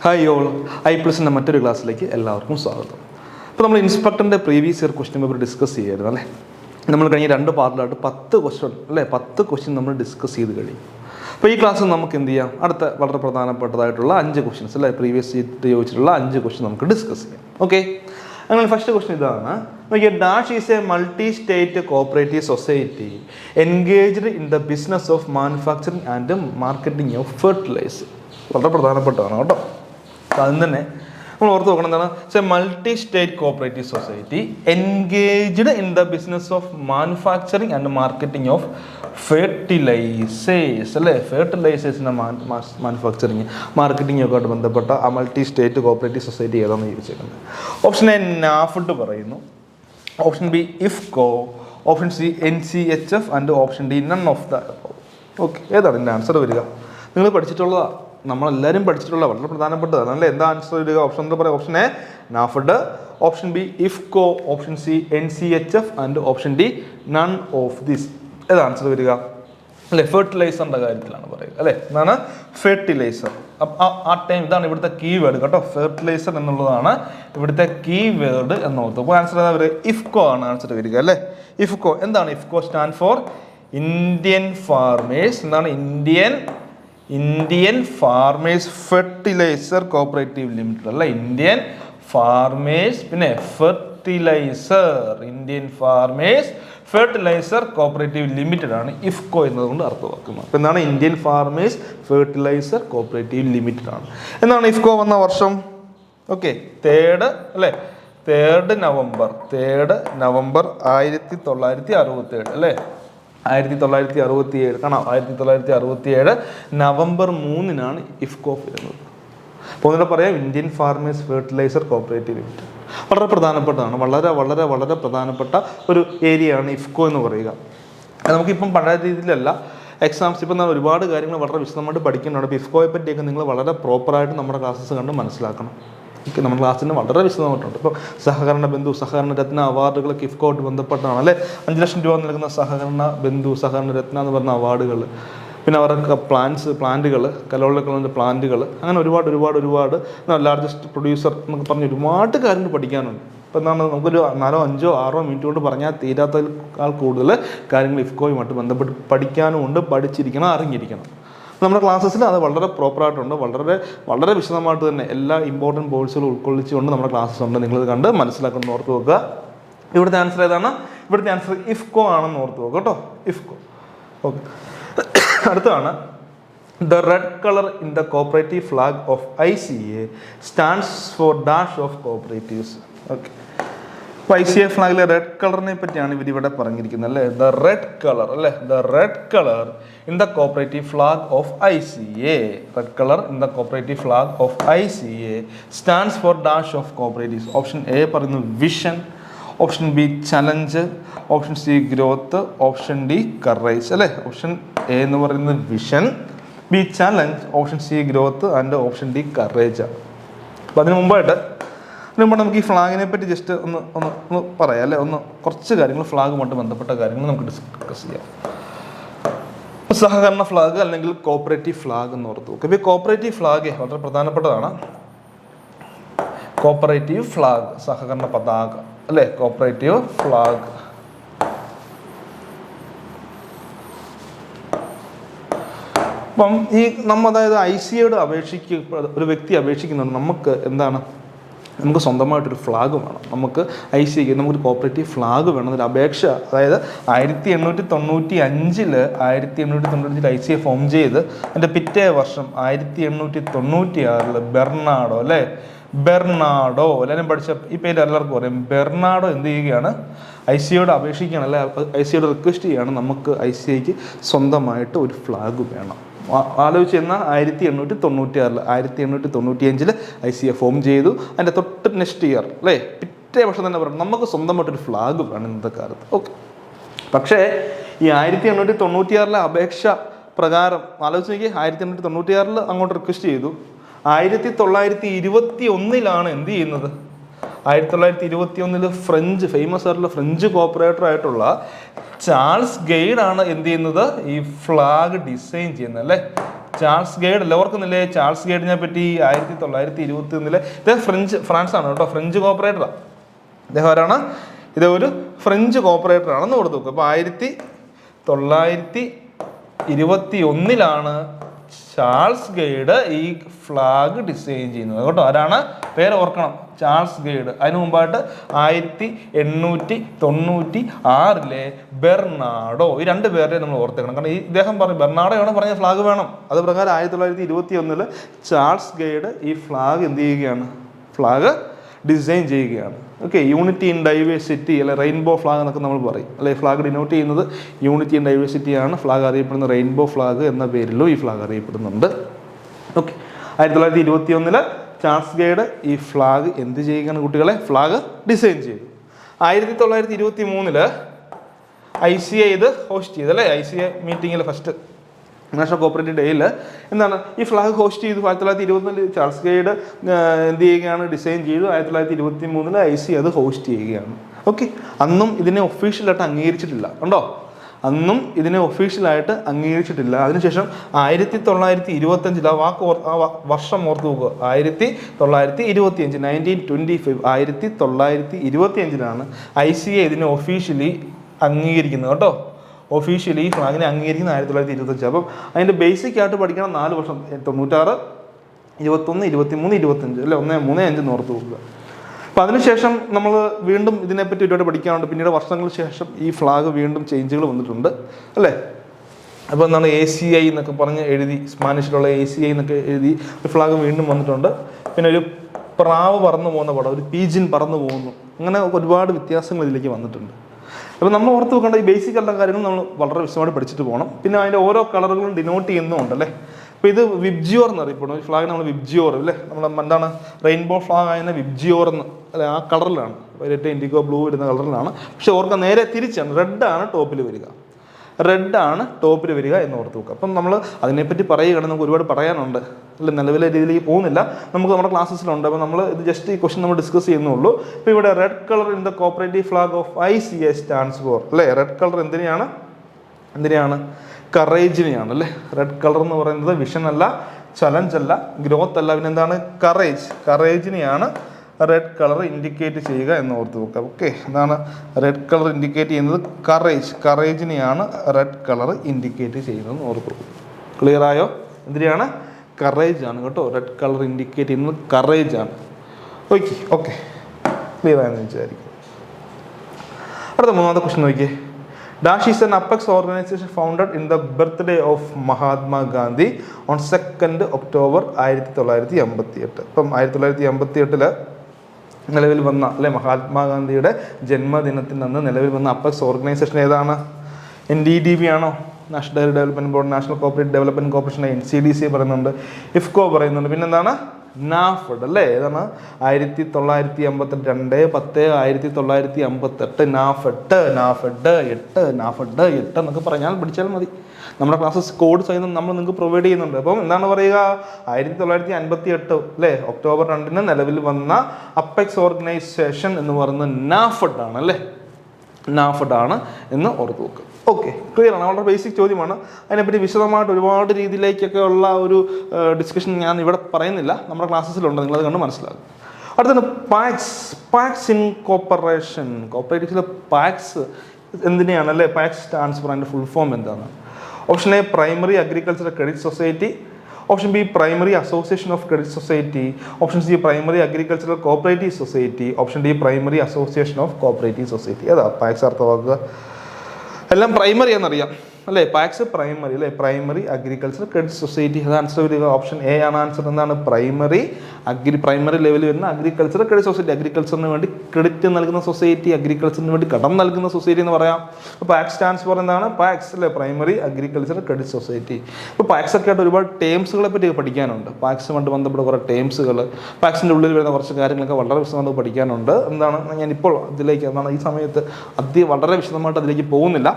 Hi all, I+ന്റെ മറ്റൊരു ക്ലാസ്സിലേക്ക് എല്ലാവർക്കും സ്വാഗതം. ഇപ്പോൾ നമ്മൾ ഇൻസ്പെക്ടറിൻ്റെ previous year question paper discuss ചെയ്യായിരുന്നു അല്ലേ. നമ്മൾ കഴിഞ്ഞ 2 പാർട്ടിലായിട്ട് 10 ക്വസ്റ്റ്യൻ അല്ലേ, 10 ക്വസ്റ്റ്യൻ നമ്മൾ ഡിസ്കസ് ചെയ്ത് കഴിയും. അപ്പോൾ ഈ ക്ലാസ്സിൽ നമുക്ക് എന്ത് ചെയ്യാം, അടുത്ത വളരെ പ്രധാനപ്പെട്ടതായിട്ടുള്ള 5 ക്വസ്റ്റ്യൻസ് അല്ലേ, പ്രീവിയസ് ഇയർ ചോദിച്ചിട്ടുള്ള 5 ക്വസ്റ്റ്യൻ നമുക്ക് ഡിസ്കസ് ചെയ്യാം. ഓക്കെ, അങ്ങനെ ഫസ്റ്റ് ക്വസ്റ്റ്യൻ ഇതാണ്. Dash is A multi state cooperative society engaged in the business of manufacturing and marketing of fertiliser. വളരെ പ്രധാനപ്പെട്ടതാണ് കേട്ടോ. അപ്പോൾ അതിന് തന്നെ നമ്മൾ ഓർത്ത് നോക്കണം എന്താണ്, multi state cooperative society engaged in the business of manufacturing and marketing of fertilisers അല്ലേ. ഫെർട്ടിലൈസേഴ്സിൻ്റെ മാനുഫാക്ചറിങ് മാർക്കറ്റിംഗ് ഒക്കെ ആയിട്ട് ബന്ധപ്പെട്ട ആ മൾട്ടി സ്റ്റേറ്റ് കോഓപ്പറേറ്റീവ് സൊസൈറ്റി ഏതാണെന്ന് ചോദിച്ചേക്കുന്നത്. ഓപ്ഷൻ എ നാഫഡ് പറയുന്നു, option B IFFCO, option C NCHF and option D none of the. Okay, ഏതാണ് ഇതിൻ്റെ ആൻസർ വരിക? നിങ്ങൾ പഠിച്ചിട്ടുള്ളതാണ്, നമ്മളെല്ലാവരും പഠിച്ചിട്ടുള്ള വളരെ പ്രധാനപ്പെട്ടതാണ് അല്ലേ. എന്താ ആൻസർ വരിക? ഓപ്ഷൻ എന്താ പറയുക? Option A NAFED, option B IFFCO, option C NCHF and option D none of this. ഏതാ ആൻസർ വരിക അല്ലേ? ഫെർട്ടിലൈസറിൻ്റെ കാര്യത്തിലാണ് പറയുക അല്ലേ. എന്താണ് ഫെർട്ടിലൈസർ? ആ ടൈം ഇതാണ് ഇവിടുത്തെ കീ വേർഡ് കേട്ടോ. ഫെർട്ടിലൈസർ എന്നുള്ളതാണ് ഇവിടുത്തെ കീ വേർഡ് എന്ന് ഓർത്തു. അപ്പോൾ ആൻസർ ഏതാ വരിക? ഇഫ്കോ ആണ് ആൻസർ വരിക അല്ലേ. ഇഫ്കോ എന്താണ്? IFFCO stand for Indian farmers. എന്താണ്? Indian farmers fertiliser cooperative limited അല്ല, ഇന്ത്യൻ ഫാർമേഴ്സ് പിന്നെ fertiliser, Indian farmers fertiliser cooperative limited ആണ് ഇഫ്കോ എന്നതുകൊണ്ട് അർത്ഥമാക്കുന്നത്. അപ്പോൾ എന്താണ്? Indian farmers fertiliser cooperative limited ആണ്. എന്നാണ് ഇഫ്കോ വന്ന വർഷം? ഓക്കെ, 3 അല്ലേ, 3 നവംബർ 1967 അല്ലേ. 1967 കാണാം. 1967 നവംബർ 3 ഇഫ്കോ വരുന്നത്. അപ്പോൾ ഒന്നുകൂടെ പറയാം, Indian farmers fertiliser cooperative limited. വളരെ പ്രധാനപ്പെട്ടതാണ്, വളരെ വളരെ വളരെ പ്രധാനപ്പെട്ട ഒരു ഏരിയയാണ് ഇഫ്കോ എന്ന് പറയുക. നമുക്കിപ്പം പഴയ രീതിയിലല്ല എക്സാംസ്, ഇപ്പം ഒരുപാട് കാര്യങ്ങൾ വളരെ വിശദമായിട്ട് പഠിക്കുന്നുണ്ട്. അപ്പോൾ ഇഫ്കോയെ പറ്റിയൊക്കെ നിങ്ങൾ വളരെ പ്രോപ്പറായിട്ട് നമ്മുടെ ക്ലാസ്സസ് കണ്ട് മനസ്സിലാക്കണം. ഓക്കെ, നമ്മുടെ ക്ലാസ്സിന് വളരെ വിശദമായിട്ടുണ്ട്. ഇപ്പോൾ സഹകരണ ബന്ധു, സഹകരണ രത്ന അവാർഡുകളൊക്കെ ഇഫ്കോട്ട് ബന്ധപ്പെട്ടാണ് അല്ലേ. 5 ലക്ഷം രൂപ നൽകുന്ന സഹകരണ ബന്ധു, സഹകരണ രത്ന എന്ന് പറഞ്ഞ അവാർഡുകൾ, പിന്നെ അവർക്ക് പ്ലാന്റുകൾ, കലോളികളുടെ പ്ലാന്റുകൾ, അങ്ങനെ ഒരുപാട് ലാർജസ്റ്റ് പ്രൊഡ്യൂസർ എന്നൊക്കെ പറഞ്ഞ് ഒരുപാട് കാര്യങ്ങൾ പഠിക്കാനുണ്ട്. അപ്പോൾ എന്താണ്, നമുക്കൊരു 4, 5, 6 മിനിറ്റ് കൊണ്ട് പറഞ്ഞാൽ തീരാത്തതിനേക്കാൾ കൂടുതൽ കാര്യങ്ങൾ ഇഫ്കോയുമായിട്ട് ബന്ധപ്പെട്ട് പഠിക്കാനും ഉണ്ട്, പഠിച്ചിരിക്കണം, അറിഞ്ഞിരിക്കണം. നമ്മുടെ ക്ലാസ്സസിൽ അത് വളരെ പ്രോപ്പറായിട്ടുണ്ട്, വളരെ വളരെ വിശദമായിട്ട് തന്നെ എല്ലാ ഇമ്പോർട്ടൻറ്റ് പോയിന്റ്സുകളും ഉൾക്കൊള്ളിച്ചുകൊണ്ട് നമ്മുടെ ക്ലാസ്സസ് ഉണ്ട്. നിങ്ങളിത് കണ്ട് മനസ്സിലാക്കണം, ഓർത്ത് വെക്കുക. ഇവിടുത്തെ ആൻസർ ഏതാണ്? ഇവിടുത്തെ ആൻസർ ഇഫ്കോ ആണെന്ന് ഓർത്ത് വെക്കുക കേട്ടോ, ഇഫ്കോ. ഓക്കെ, അടുത്താണ് the red colour in the cooperative flag of ICA stands for dash of cooperatives. Okay, അപ്പോൾ ICA ഫ്ലാഗിലെ റെഡ് കളറിനെ പറ്റിയാണ് ഇവരിവിടെ പറഞ്ഞിരിക്കുന്നത് അല്ലേ. ദ റെഡ് കളർ അല്ലേ, the red colour in the cooperative flag of ICA, red colour in the cooperative flag of ICA stands for dash of cooperatives. Option A പറയുന്നു vision, option B challenge, option C growth, option D courage അല്ലേ. Option A എന്ന് പറയുന്നത് vision, B challenge, option C growth and option D courage. അപ്പോൾ അതിന് മുമ്പായിട്ട് നമുക്ക് ഈ ഫ്ലാഗിനെ പറ്റി ജസ്റ്റ് ഒന്ന് പറയാം അല്ലേ. കുറച്ച് കാര്യങ്ങൾ ഫ്ലാഗുമായിട്ട് ബന്ധപ്പെട്ട കാര്യങ്ങൾ നമുക്ക് ഡിസ്കസ് ചെയ്യാം. സഹകരണ ഫ്ലാഗ് അല്ലെങ്കിൽ കോഓപ്പറേറ്റീവ് ഫ്ലാഗ് എന്ന് ഓർത്തു നോക്കുക. ഇപ്പോൾ കോഓപ്പറേറ്റീവ് ഫ്ലാഗ് വളരെ പ്രധാനപ്പെട്ടതാണ്. കോഓപ്പറേറ്റീവ് ഫ്ലാഗ്, സഹകരണ പതാക അല്ലേ, കോഓപ്പറേറ്റീവ് ഫ്ലാഗ്. അപ്പം അതായത് ICAയോട് ഒരു വ്യക്തി അപേക്ഷിക്കുന്നുണ്ട്, നമുക്ക് എന്താണ്, നമുക്ക് സ്വന്തമായിട്ടൊരു ഫ്ലാഗ് വേണം, നമുക്ക് ICAക്ക് നമുക്കൊരു കോഓപ്പറേറ്റീവ് ഫ്ലാഗ് വേണം എന്നൊരു അപേക്ഷ. അതായത് 1895 ICA ഫോം ചെയ്ത് അതിൻ്റെ പിറ്റേ വർഷം 1896 ബെർണാഡോ അല്ലേ, ബെർണാഡോ എല്ലാവരും പഠിച്ച ഈ പേര് എല്ലാവർക്കും അറിയാം. ബെർണാഡോ എന്ത് ചെയ്യുകയാണ്, ICAയോട് അപേക്ഷിക്കുകയാണ് അല്ലെ, ICAയോട് റിക്വസ്റ്റ് ചെയ്യുകയാണ്, നമുക്ക് ICAക്ക് സ്വന്തമായിട്ട് ഒരു ഫ്ലാഗ് വേണം. ആലോചിച്ച് എന്നാൽ 1896 1895 ICA ഫോം ചെയ്തു. അതിൻ്റെ തൊട്ട് നെക്സ്റ്റ് ഇയർ അല്ലേ, പിറ്റേ വർഷം തന്നെ പറഞ്ഞു നമുക്ക് സ്വന്തമായിട്ടൊരു ഫ്ലാഗ് വേണം ഇന്നത്തെ കാലത്ത്. ഓക്കെ, പക്ഷേ ഈ 1896 അപേക്ഷ പ്രകാരം ആലോചിച്ച് നോക്കി, 1896 അങ്ങോട്ട് റിക്വസ്റ്റ് ചെയ്തു. 1921 എന്ത് ചെയ്യുന്നത്, 1921 ഫ്രഞ്ച് ഫേമസ് ആയിട്ടുള്ള ഫ്രഞ്ച് കോപ്പറേറ്റർ ആയിട്ടുള്ള ചാൾസ് ഗെയ്ഡ് ആണ് എന്ത് ചെയ്യുന്നത്, ഈ ഫ്ലാഗ് ഡിസൈൻ ചെയ്യുന്നത് അല്ലേ. ചാൾസ് ഗൈഡ് അല്ല, ഓർക്കുന്നില്ലേ ചാൾസ് ഗൈഡിനെ പറ്റി? 1921 ഇദ്ദേഹം ഫ്രാൻസ് ആണ് കേട്ടോ, ഫ്രഞ്ച് കോപ്പറേറ്ററാണ്. ഇദ്ദേഹം ആരാണ്? ഇത് ഒരു ഫ്രഞ്ച് കോപ്പറേറ്റർ ആണെന്ന് കൊടുത്തു നോക്കും. അപ്പോൾ 1921 ചാൾസ് ഗൈഡ് ഈ ഫ്ലാഗ് ഡിസൈൻ ചെയ്യുന്നത് കേട്ടോ. ആരാണ്? പേര് ഓർക്കണം, ചാൾസ് ഗൈഡ്. അതിനു മുമ്പായിട്ട് 1896 ബെർണാഡോ. ഈ രണ്ട് പേരെ നമ്മൾ ഓർത്തേക്കണം. കാരണം ഇദ്ദേഹം പറഞ്ഞു ബെർണാഡോയാണ് പറഞ്ഞ ഫ്ലാഗ് വേണം. അത് പ്രകാരം 1921 ചാൾസ് ഗൈഡ് ഈ ഫ്ലാഗ് എന്ത് ചെയ്യുകയാണ്? ഫ്ലാഗ് ഡിസൈൻ ചെയ്യുകയാണ്. ഓക്കെ, യൂണിറ്റി ഇൻ ഡൈവേഴ്സിറ്റി അല്ലെ റെയിൻബോ ഫ്ലാഗ് എന്നൊക്കെ നമ്മൾ പറയും അല്ലെ. ഫ്ലാഗ് ഡിനോട്ട് ചെയ്യുന്നത് യൂണിറ്റി ഇൻ ഡൈവേഴ്സിറ്റി ആണ്. ഫ്ലാഗ് അറിയപ്പെടുന്ന റെയിൻബോ ഫ്ലാഗ് എന്ന പേരിലും ഈ ഫ്ലാഗ് അറിയപ്പെടുന്നുണ്ട്. ഓക്കെ, 1921 ചാൾസ് ഗൈഡ് ഈ ഫ്ലാഗ് എന്ത് ചെയ്യുകയാണ് കുട്ടികളെ? ഫ്ലാഗ് ഡിസൈൻ ചെയ്തു. 1923 ICA ഇത് ഹോസ്റ്റ് ചെയ്തു അല്ലേ. ICA മീറ്റിങ്ങിൽ ഫസ്റ്റ് നാഷണൽ കോപ്പറേറ്റീവ് ഡേയിൽ എന്താണ് ഈ ഫ്ലാഗ് ഹോസ്റ്റ് ചെയ്തു. 1921 ചാൾസ് ഗൈഡ് എന്ത് ചെയ്യുകയാണ്? ഡിസൈൻ ചെയ്തു. 1923 ICA അത് ഹോസ്റ്റ് ചെയ്യുകയാണ്. ഓക്കെ, അന്നും ഇതിനെ ഒഫീഷ്യലായിട്ട് അംഗീകരിച്ചിട്ടില്ല കണ്ടോ, അന്നും ഇതിനെ ഒഫീഷ്യലായിട്ട് അംഗീകരിച്ചിട്ടില്ല. അതിനുശേഷം 1925 ആ വർഷം ഓർത്ത് നോക്കുക, 1925 1925 ICA ഇതിനെ ഒഫീഷ്യലി അംഗീകരിക്കുന്നത് കേട്ടോ. ഒഫീഷ്യലി ഈ ഫ്ലാഗിനെ അംഗീകരിക്കുന്ന 1925. അപ്പം അതിൻ്റെ ബേസിക് ആയിട്ട് പഠിക്കണം 4 വർഷം, 96, 21, 23, 25 അല്ലേ, 1, 3, 5 ഓർത്ത് നോക്കുക. അപ്പം അതിനുശേഷം നമ്മൾ വീണ്ടും ഇതിനെപ്പറ്റി ഒരുപാട് പഠിക്കാനുണ്ട്. പിന്നീട് വർഷങ്ങൾക്ക് ശേഷം ഈ ഫ്ലാഗ് വീണ്ടും ചേഞ്ചുകൾ വന്നിട്ടുണ്ട് അല്ലേ. അപ്പോൾ എന്താണ് ACI എന്നൊക്കെ പറഞ്ഞ് എഴുതി, സ്പാനിഷിലുള്ള ACI എന്നൊക്കെ എഴുതി ഫ്ലാഗ് വീണ്ടും വന്നിട്ടുണ്ട്. പിന്നെ ഒരു പ്രാവ് പറന്നു പോകുന്ന പടം, ഒരു പീജിൻ പറന്നു പോകുന്നു, അങ്ങനെ ഒരുപാട് വ്യത്യാസങ്ങൾ ഇതിലേക്ക് വന്നിട്ടുണ്ട്. അപ്പോൾ നമ്മൾ ഓർത്ത് വെക്കേണ്ട ഈ ബേസിക് എല്ലാ കാര്യങ്ങളും നമ്മൾ വളരെ വിശദമായിട്ട് പഠിച്ചിട്ട് പോകണം. പിന്നെ അതിൻ്റെ ഓരോ കളറുകളും ഡിനോട്ട് ചെയ്യുന്നുണ്ട് അല്ലേ. അപ്പോൾ ഇത് വിബ്ജിയോർ എന്നറിയപ്പെടും. ഈ ഫ്ലാഗ് നമ്മൾ വിബ്ജിയോർ അല്ലേ, നമ്മൾ എന്താണ് റെയിൻബോ ഫ്ലാഗ് ആയ വിബ്ജിയോർ എന്ന് അല്ലെ, ആ കളറിലാണ്, വൈലറ്റ് ഇൻഡിഗോ ബ്ലൂ വരുന്ന കളറിലാണ്. പക്ഷെ ഓർക്കുക നേരെ തിരിച്ചാണ്, റെഡാണ് ടോപ്പിൽ വരിക, റെഡാണ് ടോപ്പിൽ വരിക എന്ന് ഓർത്ത് വെക്കുക. അപ്പം നമ്മൾ അതിനെപ്പറ്റി പറയുകയാണെങ്കിൽ നമുക്ക് ഒരുപാട് പറയാനുണ്ട് അല്ലെ, നിലവിലെ രീതിയിലേക്ക് പോകുന്നില്ല, നമുക്ക് നമ്മുടെ ക്ലാസ്സസിലുണ്ട്. അപ്പോൾ നമ്മൾ ഇത് ജസ്റ്റ് ഈ ക്വസ്റ്റൻ നമ്മൾ ഡിസ്കസ് ചെയ്യുന്നുള്ളൂ. ഇപ്പോൾ ഇവിടെ red colour in the cooperative flag of ICA stands for അല്ലേ. റെഡ് കളർ എന്തിനെയാണ്? കറേജിനെയാണ് അല്ലേ. റെഡ് കളർ എന്ന് പറയുന്നത് വിഷൻ അല്ല, ചലഞ്ച് അല്ല, ഗ്രോത്ത് അല്ല, പിന്നെ എന്താണ്? കറേജിനെയാണ് റെഡ് കളർ ഇൻഡിക്കേറ്റ് ചെയ്യുക എന്ന് ഓർത്ത് വെക്കുക. ഓക്കെ, എന്താണ് റെഡ് കളർ ഇൻഡിക്കേറ്റ് ചെയ്യുന്നത്? കറേജിനെയാണ് റെഡ് കളർ ഇൻഡിക്കേറ്റ് ചെയ്യുന്നതെന്ന് ഓർത്ത് വെക്കുക. ക്ലിയർ ആയോ? എന്തിനാണ്? കറേജ് ആണ് കേട്ടോ. റെഡ് കളർ ഇൻഡിക്കേറ്റ് ചെയ്യുന്നത് കറേജ് ആണ്. ഓക്കെ ക്ലിയർ ആയെന്ന് വിചാരിക്കും. അടുത്ത മൂന്നാമത്തെ ക്വസ്റ്റൻ നോക്കിയേ. Dash is N apex organisation founded in the birthday of Mahatma Gandhi on 2 October 1958. ഇപ്പം 1958 നിലവിൽ വന്ന അല്ലെ മഹാത്മാഗാന്ധിയുടെ ജന്മദിനത്തിൽ നിന്ന് നിലവിൽ വന്ന അപ്പെക്സ് ഓർഗനൈസേഷൻ ഏതാണ്? NDDB ആണോ? National dairy development board, national cooperative development corporation, NCDC പറയുന്നുണ്ട്, IFCO പറയുന്നുണ്ട്, പിന്നെന്താണ്? NAFED അല്ലേ. ഏതാണ്? 1958 NAFED എന്നൊക്കെ പറഞ്ഞാൽ പഠിച്ചാൽ മതി. നമ്മുടെ ക്ലാസ്സസ് കോഡ് സഹിതം നമ്മൾ നിങ്ങൾക്ക് പ്രൊവൈഡ് ചെയ്യുന്നുണ്ട്. അപ്പം എന്താണ് പറയുക? 1958 അല്ലേ ഒക്ടോബർ 2 നിലവിൽ വന്ന അപ്പെക്സ് ഓർഗനൈസേഷൻ എന്ന് പറയുന്നത് NAFED ആണ് അല്ലേ. NAFED ആണ് എന്ന് ഓർത്ത് വെക്കുക. ഓക്കെ, ക്ലിയർ ആണ്. വളരെ ബേസിക് ചോദ്യമാണ്. അതിനെപ്പറ്റി വിശദമായിട്ട് ഒരുപാട് രീതിയിലേക്കൊക്കെ ഉള്ള ഒരു ഡിസ്കഷൻ ഞാൻ ഇവിടെ പറയുന്നില്ല, നമ്മുടെ ക്ലാസ്സസിലുണ്ട്, നിങ്ങളത് കണ്ട് മനസ്സിലാകും. അടുത്താണ് പാക്സ് ഇൻ കോപ്പറേഷൻ. കോപ്പറേറ്റീവ്സിലെ പാക്സ് എന്തിനെയാണ് അല്ലേ? പാക്സ് സ്റ്റാൻഡ്സ് ഫോർ അതിൻ്റെ ഫുൾ ഫോം എന്താണ്? Option A primary agricultural credit society, option B primary association of credit society, option C primary agricultural cooperative society, option D primary association of cooperative society. ഏതാ pax അർത്ഥമാക്കുക? എല്ലാം primary എന്നറിയാം അല്ലേ. Pax primary അല്ലേ, primary agriculture credit society. അത് answer വരിക option A ആണ് answer. എന്താണ്? Primary ലെവലിൽ വരുന്ന അഗ്രികൾച്ചർ ക്രെഡിറ്റ് സൊസൈറ്റി. അഗ്രികൾച്ചറിന് വേണ്ടി ക്രെഡിറ്റ് നൽകുന്ന സൊസൈറ്റി, അഗ്രികൾച്ചറിന് വേണ്ടി കടം നൽകുന്ന സൊസൈറ്റി എന്ന് പറയാം. അപ്പോൾ പാക്സ് സ്റ്റാൻഡ്സ് ഫോർ എന്താണ്? പാക്സ് അല്ലേ, പ്രൈമറി അഗ്രികൾച്ചർ ക്രെഡിറ്റ് സൊസൈറ്റി. ഇപ്പോൾ പാക്സ് ഒക്കെ ആയിട്ട് ഒരുപാട് ടേംസുകളെ പറ്റി പഠിക്കാനുണ്ട്. പാക്സുമായിട്ട് ബന്ധപ്പെട്ട കുറേ ടേംസുകൾ, പാക്സിൻ്റെ ഉള്ളിൽ വരുന്ന കുറച്ച് കാര്യങ്ങളൊക്കെ വളരെ വിശദമായിട്ട് പഠിക്കാനുണ്ട്. എന്താണ് ഞാനിപ്പോൾ അതിലേക്ക് എന്താണ് ഈ സമയത്ത് വളരെ വിശദമായിട്ട് അതിലേക്ക് പോകുന്നില്ല.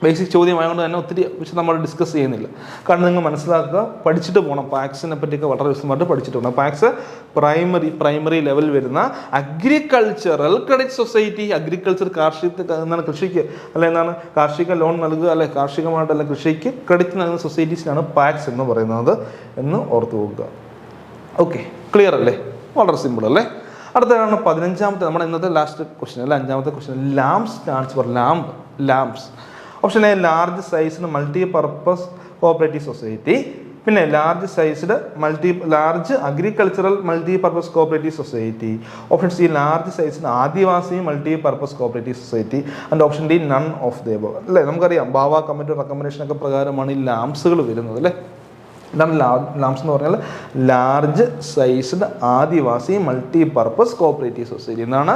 ബേസിക് ചോദ്യമായതുകൊണ്ട് തന്നെ ഒത്തിരി പക്ഷെ നമ്മൾ ഡിസ്കസ് ചെയ്യുന്നില്ല. കാരണം നിങ്ങൾ മനസ്സിലാക്കുക, പഠിച്ചിട്ട് പോകണം. പാക്സിനെ പറ്റിയൊക്കെ വളരെ വിശദമായിട്ട് പഠിച്ചിട്ട് പോകണം. പാക്സ് പ്രൈമറി ലെവൽ വരുന്ന അഗ്രികൾച്ചറൽ ക്രെഡിറ്റ് സൊസൈറ്റി, അഗ്രികൾച്ചർ എന്താണ് കൃഷിക്ക് എന്താണ് കാർഷിക ലോൺ നൽകുക, അല്ലെ കാർഷികമായിട്ടല്ല കൃഷിക്ക് ക്രെഡിറ്റ് നൽകുന്ന സൊസൈറ്റീസിനാണ് പാക്സ് എന്ന് പറയുന്നത് എന്ന് ഓർത്ത് പോകുക. ഓക്കെ, ക്ലിയർ അല്ലേ? വളരെ സിമ്പിൾ അല്ലേ? അടുത്തതാണ് 15ാമത്തെ നമ്മുടെ ഇന്നത്തെ ലാസ്റ്റ് ക്വസ്റ്റ്യൻ അല്ല, 5ാമത്തെ question. LAMP stands for LAMPS. Option A large sized multi purpose cooperative society, പിന്നെ large agricultural multi purpose cooperative society. Option C large sized adivasi multi purpose cooperative society. And option D none of the above. അല്ലേ, നമുക്കറിയാം ബാവ committee റെക്കമെൻഡേഷനൊക്കെ പ്രകാരമാണ് ഈ ലാംപ്സുകൾ വരുന്നത് അല്ലേ. എന്താണ് lamps എന്ന് പറഞ്ഞാൽ large sized adivasi multi purpose cooperative society. എന്താണ്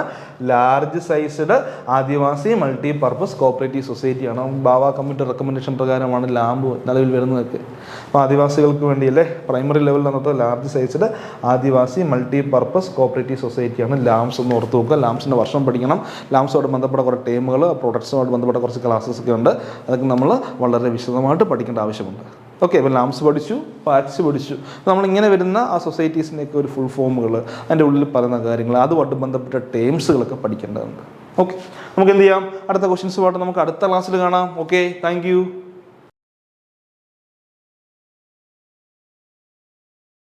large sized adivasi multi purpose cooperative സൊസൈറ്റിയാണ്. ബാവ കമ്മിറ്റി റെക്കമെൻഡേഷൻ പ്രകാരമാണ് ലാമ്പ് നിലവിൽ വരുന്നതൊക്കെ. അപ്പോൾ ആദിവാസികൾക്ക് വേണ്ടിയല്ലേ പ്രൈമറി ലെവലിൽ നടത്തുക large sized adivasi multi purpose cooperative സൊസൈറ്റിയാണ് lamps എന്ന് ഓർത്ത് നോക്കുക. ലാംസിൻ്റെ വർഷം പഠിക്കണം. ലാംസുമായിട്ട് ബന്ധപ്പെട്ട കുറേ ടേമുകൾ, പ്രൊഡക്ട്സുമായിട്ട് ബന്ധപ്പെട്ട കുറച്ച് ക്ലാസ്സസ് ഒക്കെ ഉണ്ട്. അതൊക്കെ നമ്മൾ വളരെ വിശദമായിട്ട് പഠിക്കേണ്ട ആവശ്യമുണ്ട്. ഓക്കെ, അപ്പോൾ ലാംസ് പഠിച്ചു, പാക്സ് പഠിച്ചു. നമ്മളിങ്ങനെ വരുന്ന ആ സൊസൈറ്റീസിൻ്റെയൊക്കെ ഒരു ഫുൾ ഫോമുകൾ, അതിൻ്റെ ഉള്ളിൽ പറയുന്ന കാര്യങ്ങൾ, അതുമായിട്ട് ബന്ധപ്പെട്ട ടേംസുകളൊക്കെ പഠിക്കേണ്ടതുണ്ട്. ഓക്കെ, നമുക്ക് എന്ത് ചെയ്യാം? അടുത്ത ക്വസ്റ്റ്യൻസുമായിട്ട് നമുക്ക് അടുത്ത ക്ലാസ്സിൽ കാണാം. Okay, thank you.